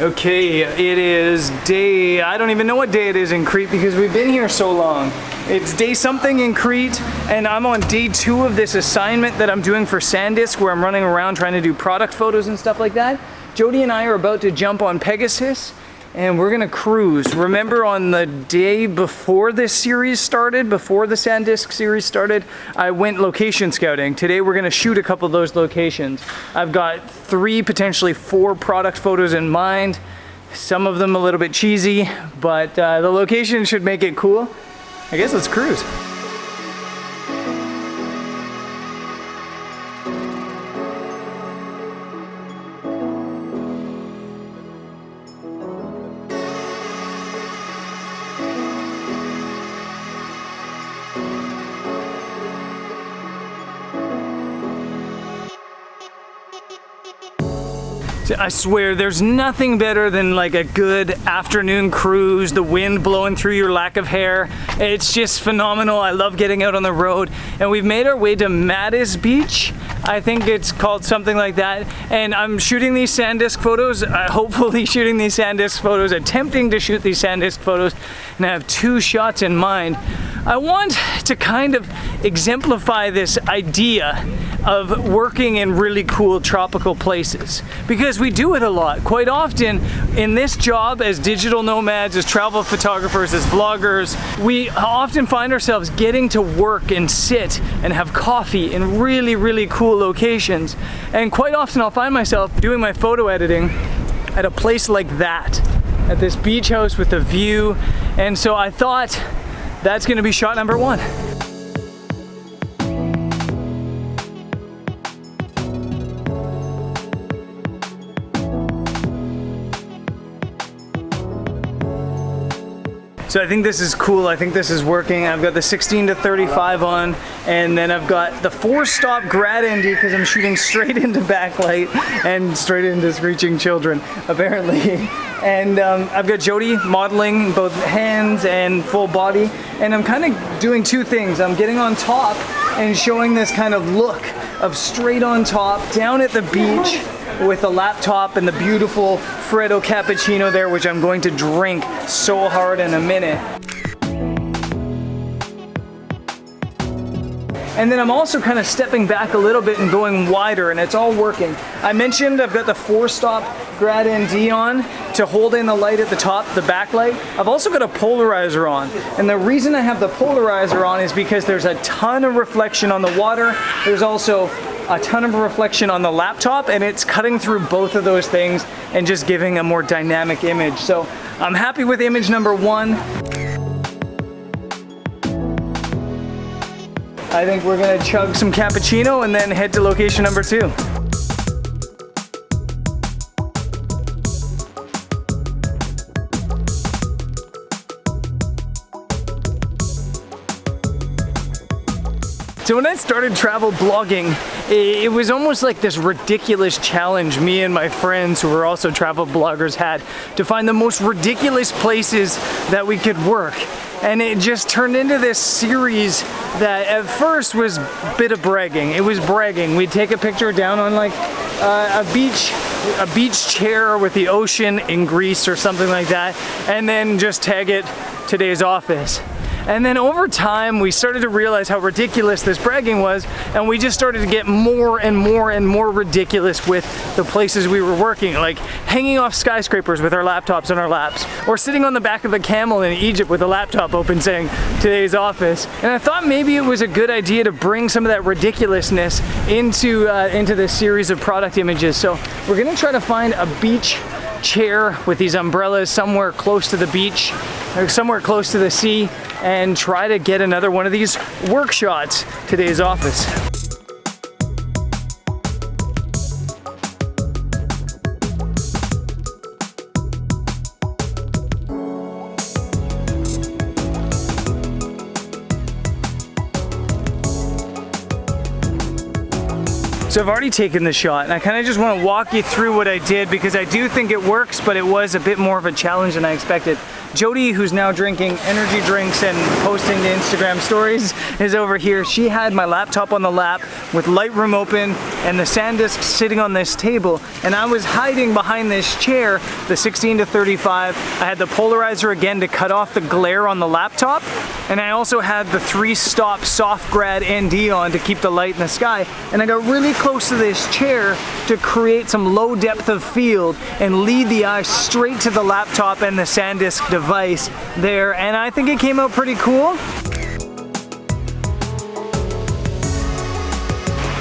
Okay, it is I don't even know what day it is in Crete because we've been here so long. It's day something in Crete, and I'm on day 2 of this assignment that I'm doing for SanDisk, where I'm running around trying to do product photos and stuff like that. Jody and I are about to jump on Pegasus, and we're gonna cruise. Remember on the day before this series started, before the SanDisk series started, I went location scouting. Today we're gonna shoot a couple of those locations. I've got 3, potentially 4 product photos in mind. Some of them a little bit cheesy, but the location should make it cool. I guess let's cruise. I swear there's nothing better than like a good afternoon cruise, the wind blowing through your lack of hair. It's just phenomenal. I love getting out on the road. And we've made our way to Mattis Beach. I think it's called something like that. And I'm shooting these SanDisk photos, hopefully shooting these SanDisk photos, attempting to shoot these SanDisk photos. And I have 2 shots in mind. I want to kind of exemplify this idea of working in really cool tropical places, because we do it a lot. Quite often in this job as digital nomads, as travel photographers, as vloggers, we often find ourselves getting to work and sit and have coffee in really, really cool locations. And quite often I'll find myself doing my photo editing at a place like that, at this beach house with a view. And so I thought that's gonna be shot number 1. So I think this is cool. I think this is working. I've got the 16-35 on, and then I've got the 4-stop grad ND because I'm shooting straight into backlight and straight into screeching children, apparently. And I've got Jody modeling both hands and full body, and I'm kind of doing 2 things. I'm getting on top and showing this kind of look of straight on top, down at the beach, with the laptop and the beautiful Freddo cappuccino there, which I'm going to drink so hard in a minute. And then I'm also kind of stepping back a little bit and going wider, and it's all working. I mentioned I've got the 4-stop grad ND on to hold in the light at the top, the backlight. I've also got a polarizer on. And the reason I have the polarizer on is because there's a ton of reflection on the water. There's also a ton of reflection on the laptop, and it's cutting through both of those things and just giving a more dynamic image. So I'm happy with image number 1. I think we're gonna chug some cappuccino and then head to location number 2. So when I started travel blogging, it was almost like this ridiculous challenge me and my friends who were also travel bloggers had to find the most ridiculous places that we could work. And it just turned into this series that at first was a bit of bragging. It was bragging. We'd take a picture down on like a beach chair with the ocean in Greece or something like that, and then just tag it today's office. And then over time, we started to realize how ridiculous this bragging was, and we just started to get more and more and more ridiculous with the places we were working, like hanging off skyscrapers with our laptops on our laps, or sitting on the back of a camel in Egypt with a laptop open saying, today's office. And I thought maybe it was a good idea to bring some of that ridiculousness into this series of product images. So we're gonna try to find a beach chair with these umbrellas somewhere close to the beach, or somewhere close to the sea, and try to get another one of these work shots today's office. So I've already taken the shot, and I kind of just want to walk you through what I did because I do think it works, but it was a bit more of a challenge than I expected. Jody, who's now drinking energy drinks and posting to Instagram stories, is over here. She had my laptop on the lap with Lightroom open and the SanDisk sitting on this table, and I was hiding behind this chair, the 16-35. I had the polarizer again to cut off the glare on the laptop, and I also had the 3-stop soft grad ND on to keep the light in the sky, and I got really close to this chair to create some low depth of field and lead the eye straight to the laptop and the SanDisk device there, and I think it came out pretty cool.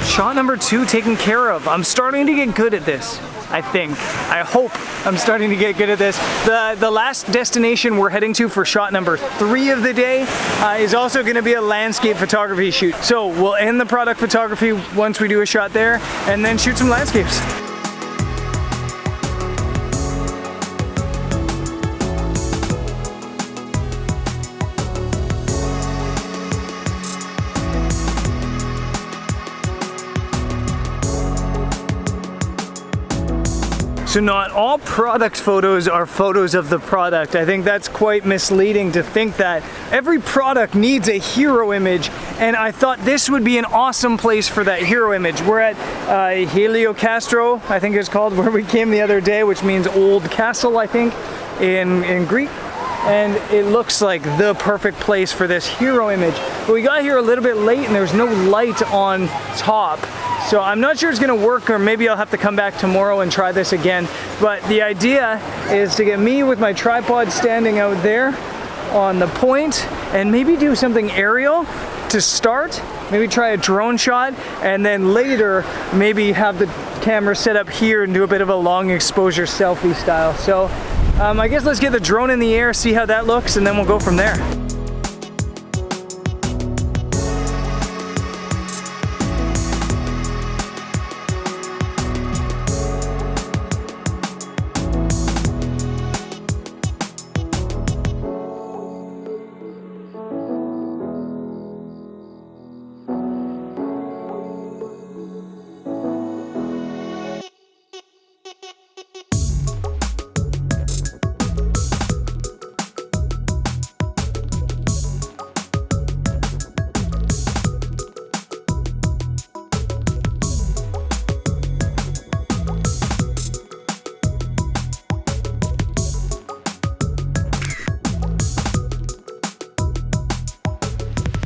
Shot number 2 taken care of. I'm starting to get good at this. I think. I hope I'm starting to get good at this. The last destination we're heading to for shot number 3 of the day is also going to be a landscape photography shoot. So we'll end the product photography once we do a shot there and then shoot some landscapes. So not all product photos are photos of the product. I think that's quite misleading to think that every product needs a hero image, and I thought this would be an awesome place for that hero image. We're at Heliocastro, I think it's called, where we came the other day, which means old castle, I think, in Greek. And it looks like the perfect place for this hero image. But we got here a little bit late and there's no light on top. So I'm not sure it's gonna work, or maybe I'll have to come back tomorrow and try this again. But the idea is to get me with my tripod standing out there on the point and maybe do something aerial to start. Maybe try a drone shot, and then later maybe have the camera set up here and do a bit of a long exposure selfie style. So I guess let's get the drone in the air, see how that looks, and then we'll go from there.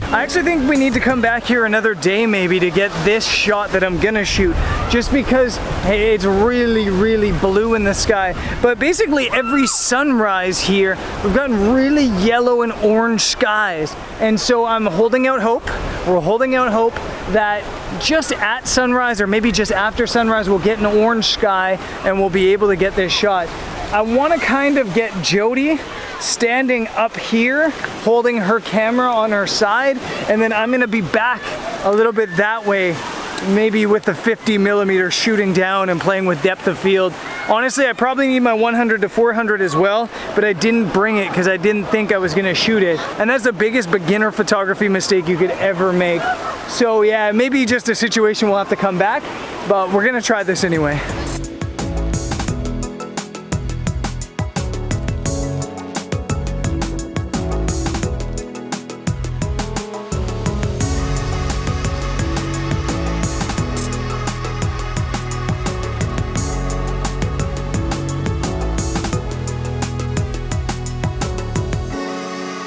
I actually think we need to come back here another day maybe to get this shot that I'm gonna shoot, just because, hey, it's really, really blue in the sky. But basically every sunrise here, we've gotten really yellow and orange skies. And so I'm holding out hope. We're holding out hope that just at sunrise, or maybe just after sunrise, we'll get an orange sky and we'll be able to get this shot. I wanna kind of get Jody standing up here holding her camera on her side, and then I'm gonna be back a little bit that way, maybe with the 50mm shooting down and playing with depth of field. Honestly, I probably need my 100-400 as well, but I didn't bring it because I didn't think I was gonna shoot it, and that's the biggest beginner photography mistake you could ever make. So yeah, maybe just a situation we'll have to come back, but we're gonna try this anyway.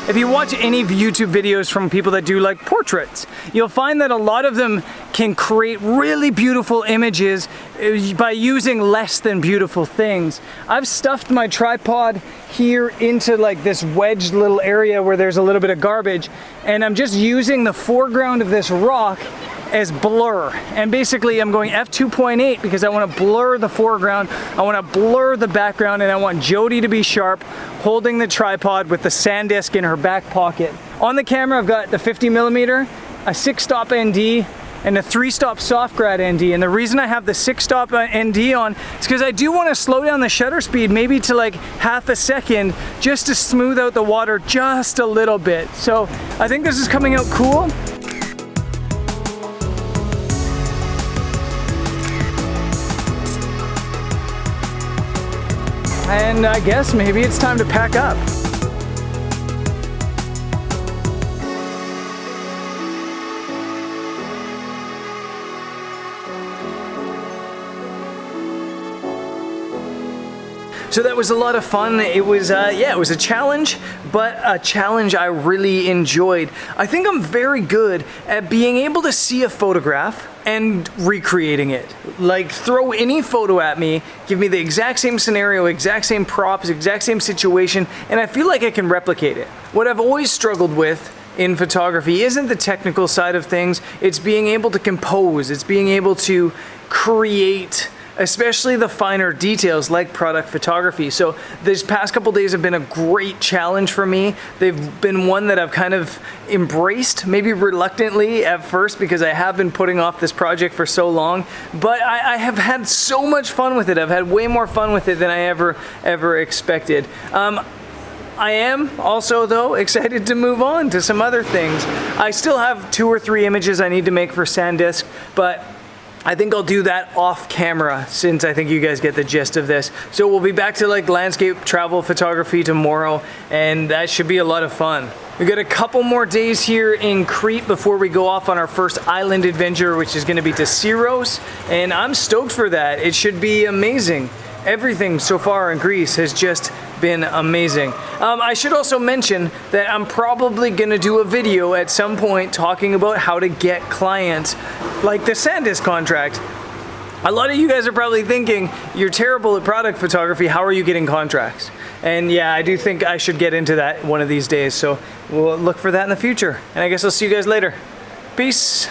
If you watch any YouTube videos from people that do like portraits, you'll find that a lot of them can create really beautiful images by using less than beautiful things. I've stuffed my tripod here into like this wedged little area where there's a little bit of garbage, and I'm just using the foreground of this rock as blur. And basically I'm going f2.8 because I want to blur the foreground, I want to blur the background, and I want Jody to be sharp holding the tripod with the SanDisk in her back pocket. On the camera I've got the 50mm, a 6-stop ND, and a 3-stop soft grad ND. And the reason I have the 6-stop ND on is because I do want to slow down the shutter speed maybe to like half a second just to smooth out the water just a little bit. So I think this is coming out cool. and I guess maybe it's time to pack up. So that was a lot of fun. It was, it was a challenge, but a challenge I really enjoyed. I think I'm very good at being able to see a photograph and recreating it. Like, throw any photo at me, give me the exact same scenario, exact same props, exact same situation, and I feel like I can replicate it. What I've always struggled with in photography isn't the technical side of things, it's being able to compose, it's being able to create, especially the finer details like product photography. So these past couple days have been a great challenge for me. They've been one that I've kind of embraced, maybe reluctantly at first because I have been putting off this project for so long, but I have had so much fun with it. I've had way more fun with it than I ever expected. I am also, though, excited to move on to some other things. I still have 2 or 3 images I need to make for SanDisk, but I think I'll do that off camera since I think you guys get the gist of this. So we'll be back to like landscape travel photography tomorrow, and that should be a lot of fun. We've got a couple more days here in Crete before we go off on our first island adventure, which is gonna be to Syros, and I'm stoked for that. It should be amazing. Everything so far in Greece has just been amazing. I should also mention that I'm probably gonna do a video at some point talking about how to get clients like the SanDisk contract. A lot of you guys are probably thinking, you're terrible at product photography, how are you getting contracts? And yeah, I do think I should get into that one of these days, so we'll look for that in the future. And I guess I'll see you guys later. Peace.